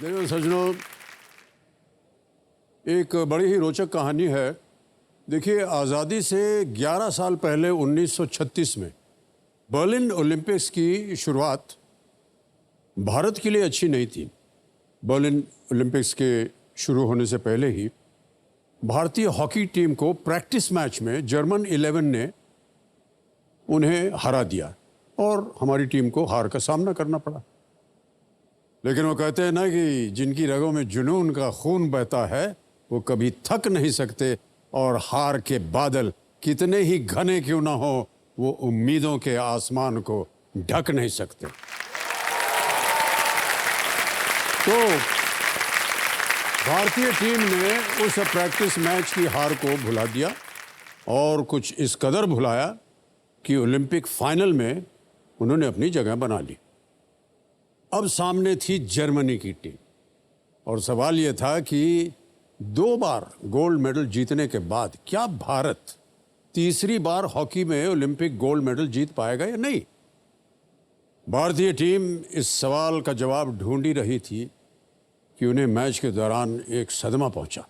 देखो सज्जनों, एक बड़ी ही रोचक कहानी है। देखिए, आज़ादी से 11 साल पहले 1936 में बर्लिन ओलंपिक्स की शुरुआत भारत के लिए अच्छी नहीं थी। बर्लिन ओलंपिक्स के शुरू होने से पहले ही भारतीय हॉकी टीम को प्रैक्टिस मैच में जर्मन 11 ने उन्हें हरा दिया और हमारी टीम को हार का सामना करना पड़ा। लेकिन वो कहते हैं ना कि जिनकी रगों में जुनून का खून बहता है वो कभी थक नहीं सकते, और हार के बादल कितने ही घने क्यों ना हो वो उम्मीदों के आसमान को ढक नहीं सकते। तो भारतीय टीम ने उस प्रैक्टिस मैच की हार को भुला दिया और कुछ इस कदर भुलाया कि ओलंपिक फाइनल में उन्होंने अपनी जगह बना ली। अब सामने थी जर्मनी की टीम और सवाल यह था कि 2 बार गोल्ड मेडल जीतने के बाद क्या भारत तीसरी बार हॉकी में ओलंपिक गोल्ड मेडल जीत पाएगा या नहीं। भारतीय टीम इस सवाल का जवाब ढूंढ ही रही थी कि उन्हें मैच के दौरान एक सदमा पहुंचा।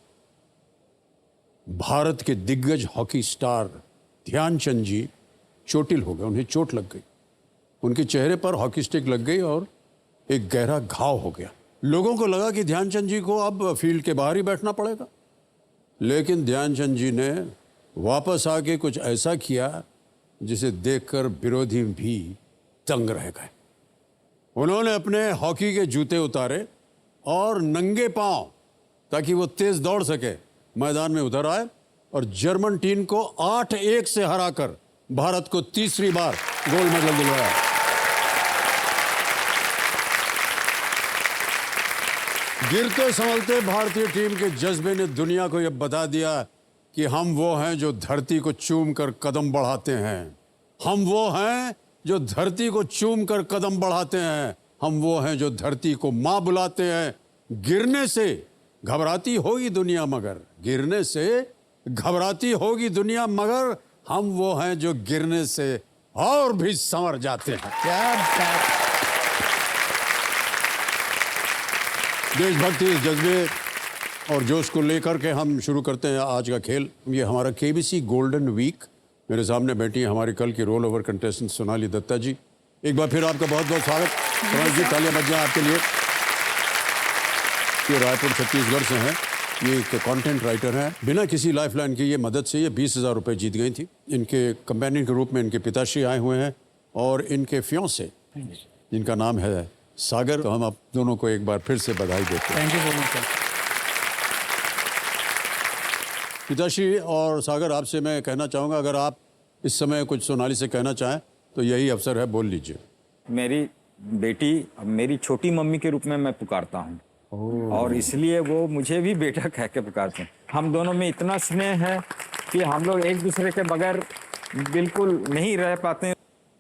भारत के दिग्गज हॉकी स्टार ध्यानचंद जी चोटिल हो गए, उन्हें चोट लग गई। उनके चेहरे पर हॉकी स्टिक लग गई और एक गहरा घाव हो गया। लोगों को लगा कि ध्यानचंद जी को अब फील्ड के बाहर ही बैठना पड़ेगा, लेकिन ध्यानचंद जी ने वापस आके कुछ ऐसा किया जिसे देखकर विरोधी भी दंग रह गए। उन्होंने अपने हॉकी के जूते उतारे और नंगे पांव, ताकि वो तेज दौड़ सके, मैदान में उतर आए और जर्मन टीम को 8-1 से हराकर भारत को तीसरी बार गोल्ड मेडल दिलवाया। गिरते संभलते भारतीय टीम के जज्बे ने दुनिया को यह बता दिया कि हम वो हैं जो धरती को चूम कर कदम बढ़ाते हैं। हम वो हैं जो धरती को चूम कर कदम बढ़ाते हैं। हम वो हैं जो धरती को माँ बुलाते हैं। गिरने से घबराती होगी दुनिया मगर, गिरने से घबराती होगी दुनिया मगर, हम वो हैं जो गिरने से और भी संवर जाते हैं। क्या बात। देशभक्ति, जज्बे और जोश को लेकर के हम शुरू करते हैं आज का खेल। ये हमारा केबीसी गोल्डन वीक। मेरे सामने बैठी है हमारी कल की roll over contestant Sonali Datta ji. एक बार फिर आपका बहुत बहुत स्वागत। सोनाली जी, तालियां बज जाएं आपके लिए। ये रायपुर छत्तीसगढ़ से हैं, ये एक कंटेंट राइटर हैं। बिना किसी लाइफलाइन की ये मदद से ये 20,000 रुपये जीत गई थी। इनके कंपेनियन के रूप में इनके पिताश्री आए हुए हैं और इनके फियांसे जिनका नाम है सागर। तो हम आप दोनों को एक बार फिर से बधाई देते हैं। Thank you so much sir. पिताश्री और सागर, आपसे मैं कहना चाहूँगा, अगर आप इस समय कुछ सोनाली से कहना चाहें तो यही अवसर है, बोल लीजिए। मेरी बेटी मेरी छोटी मम्मी के रूप में मैं पुकारता हूँ और इसलिए वो मुझे भी बेटा कह के पुकारते हैं। हम दोनों में इतना स्नेह है कि हम लोग एक दूसरे के बगैर बिल्कुल नहीं रह पाते हैं।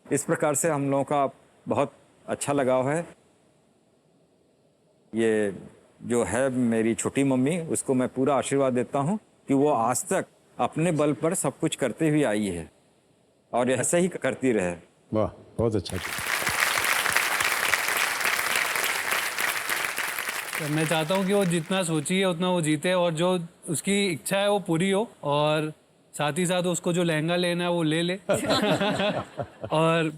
इस प्रकार से हम लोगों का बहुत अच्छा लगाव है। ये जो है मेरी छोटी मम्मी, उसको मैं पूरा आशीर्वाद देता हूँ कि वो आज तक अपने बल पर सब कुछ करते हुए आई है और ऐसे ही करती रहे। वाह, बहुत अच्छा। मैं चाहता हूँ कि वो जितना सोची है उतना वो जीते और जो उसकी इच्छा है वो पूरी हो, और साथ ही साथ उसको जो लहंगा लेना है वो ले ले और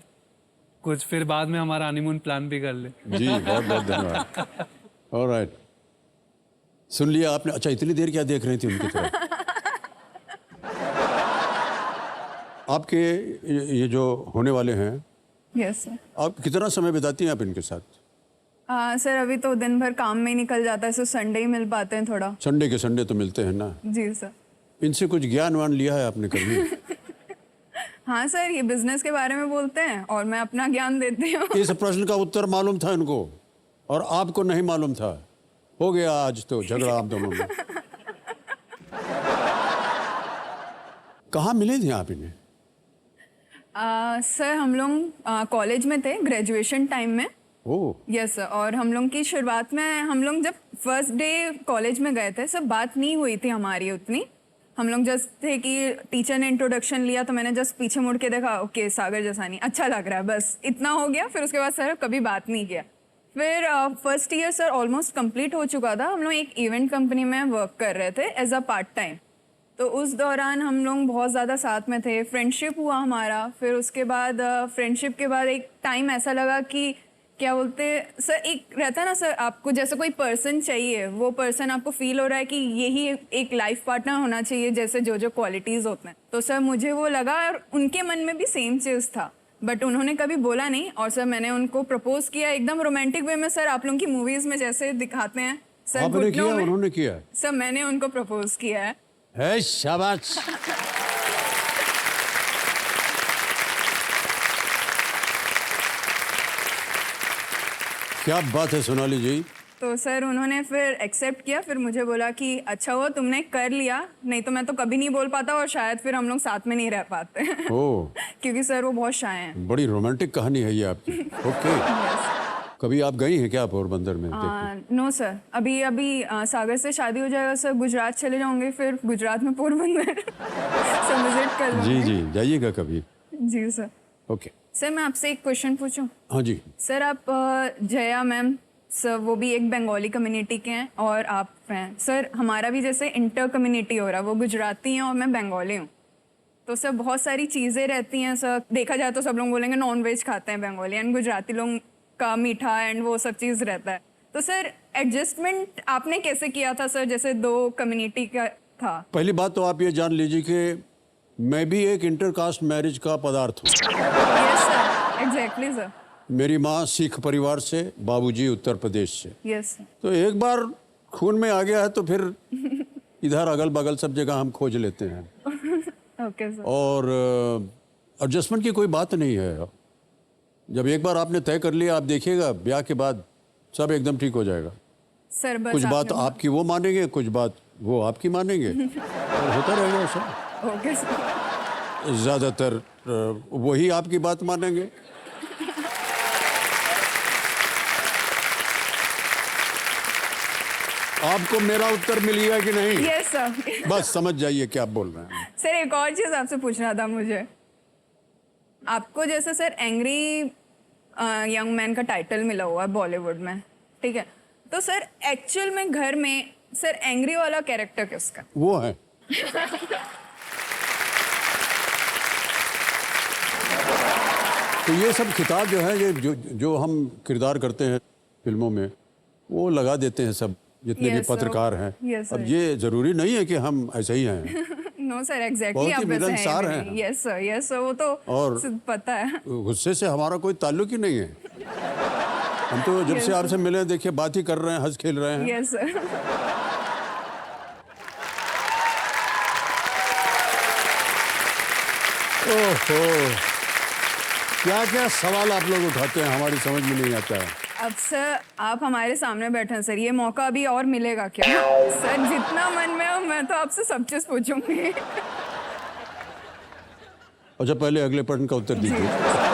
कुछ फिर बाद में हमारा हनीमून प्लान भी कर ले। जी, बहुत बहुत धन्यवाद। ऑलराइट, सुन लिया आपने। अच्छा, इतनी देर क्या देख रही थी उनकी तरफ? आपके ये जो होने वाले हैं, यस सर। आप कितना समय बिताती हैं आप इनके साथ? सर अभी तो दिन भर काम में ही निकल जाता है, सो संडे ही मिल पाते हैं थोड़ा। संडे के संडे तो मिलते हैं ना? जी सर। इनसे कुछ ज्ञान वान लिया है आपने कभी? हाँ सर, ये बिजनेस के बारे में बोलते हैं और मैं अपना ज्ञान देती हूँ। इस प्रश्न का उत्तर मालूम था इनको और आपको नहीं मालूम था। हो गया आज तो झगड़ा आप दोनों में। कहाँ मिले थे आप इन्हें? सर हम लोग कॉलेज में थे, ग्रेजुएशन टाइम में। Oh yes sir. और हम लोग की शुरुआत में, हम लोग जब फर्स्ट डे कॉलेज में गए थे, सब बात नहीं हुई थी हमारी उतनी। हम लोग जस्ट थे कि टीचर ने इंट्रोडक्शन लिया तो मैंने जस्ट पीछे मुड़ के देखा, ओके सागर जसानी अच्छा लग रहा है, बस इतना हो गया। फिर उसके बाद सर कभी बात नहीं किया। फिर first year sir almost complete हो चुका था, हम लोग एक इवेंट कंपनी में वर्क कर रहे थे एज अ पार्ट टाइम। तो उस दौरान हम लोग बहुत ज़्यादा साथ में थे, फ्रेंडशिप हुआ हमारा। फिर उसके बाद फ्रेंडशिप के बाद एक टाइम ऐसा लगा कि क्या बोलते सर, एक रहता है ना सर, आपको जैसे कोई पर्सन चाहिए, वो पर्सन आपको फील हो रहा है कि यही एक लाइफ पार्टनर होना चाहिए, जैसे जो जो क्वालिटीज़ होते हैं। तो सर मुझे वो लगा और उनके मन में भी सेम चीज़ था, बट उन्होंने कभी बोला नहीं। और सर मैंने उनको प्रपोज किया एकदम रोमांटिक वे में, सर आप लोगों की मूवीज़ में जैसे दिखाते हैं सर, आपने घुटनों किया, में। उन्होंने किया सर मैंने उनको प्रपोज किया है। है? शाबाश। क्या बात है सोनाली जी। तो सर उन्होंने फिर एक्सेप्ट किया, फिर मुझे बोला कि अच्छा हुआ तुमने कर लिया, नहीं तो मैं तो कभी नहीं बोल पाता और शायद फिर हम लोग साथ में नहीं रह पाते। ओ, क्योंकि सर वो बहुत शाय हैं। बड़ी रोमांटिक कहानी है ये आपकी। ओके। कभी आप गई हैं क्या पोरबंदर में? नो सर, अभी अभी सागर से शादी हो जाएगा सर, गुजरात चले जाऊंगे, फिर गुजरात में पोरबंदर सर विजिट कर जी लूंगी। जी, जाइएगा कभी। जी सर। ओके। सर मैं आपसे एक क्वेश्चन पूछूं? हाँ जी। सर आप जया मैम सर, वो भी एक बंगाली कम्युनिटी के हैं और आप हैं सर, हमारा भी जैसे इंटर कम्युनिटी हो रहा है, वो गुजराती हैं और मैं बंगाली हूँ। तो सर बहुत सारी चीज़ें रहती हैं सर, देखा जाए तो सब लोग बोलेंगे नॉन वेज खाते हैं बंगाली, एंड गुजराती लोग का मीठा एंड वो सब चीज़ रहता है। तो सर एडजस्टमेंट आपने कैसे किया था सर, जैसे दो कम्युनिटी का था? पहली बात तो आप ये जान लीजिए कि मैं भी एक इंटरकास्ट मैरिज का पदार्थ हूँ। Yes sir, exactly sir. मेरी माँ सिख परिवार से, बाबूजी उत्तर प्रदेश से। Yes sir. तो एक बार खून में आ गया है तो फिर इधर अगल बगल सब जगह हम खोज लेते हैं। Okay sir. और एडजस्टमेंट की कोई बात नहीं है। जब एक बार आपने तय कर लिया, आप देखिएगा ब्याह के बाद सब एकदम ठीक हो जाएगा। सर बस कुछ बात आपने- आपकी वो मानेंगे, कुछ बात वो आपकी मानेंगे, और होता रहेगा ऐसा। Okay sir. ज़्यादातर वही आपकी बात मानेंगे। आपको मेरा उत्तर मिल गया कि नहीं? Yes sir. बस समझ जाइए क्या बोल रहे हैं। सर एक और चीज आपसे पूछना था मुझे, आपको जैसे सर एंग्री यंग मैन का टाइटल मिला हुआ है बॉलीवुड में, ठीक है? तो सर एक्चुअल में घर में सर एंग्री वाला कैरेक्टर किसका? वो है। तो ये सब खिताब जो है, ये जो हम किरदार करते हैं फिल्मों में, वो लगा देते हैं सब जितने भी Yes, sir. पत्रकार हैं। Yes, अब sir. ये जरूरी नहीं है कि हम ऐसे ही हैं। नो सर, एग्जैक्टली बहुत ही आप वैसे मिलनसार हैं। हैं। यस सर, यस सर, वो तो और- पता है। गुस्से से हमारा कोई ताल्लुक ही नहीं है। हम तो जब से आपसे मिले देखिए बात ही कर रहे हैं, हंस खेल रहे हैं। Yes sir. ओहो, क्या क्या सवाल आप लोग उठाते हैं, हमारी समझ में नहीं आता है। अब सर आप हमारे सामने बैठे हैं सर, ये मौका अभी और मिलेगा क्या? सर जितना मन में हो मैं तो आपसे सब चीज पूछूंगी। अच्छा, पहले अगले प्रश्न का उत्तर दीजिए।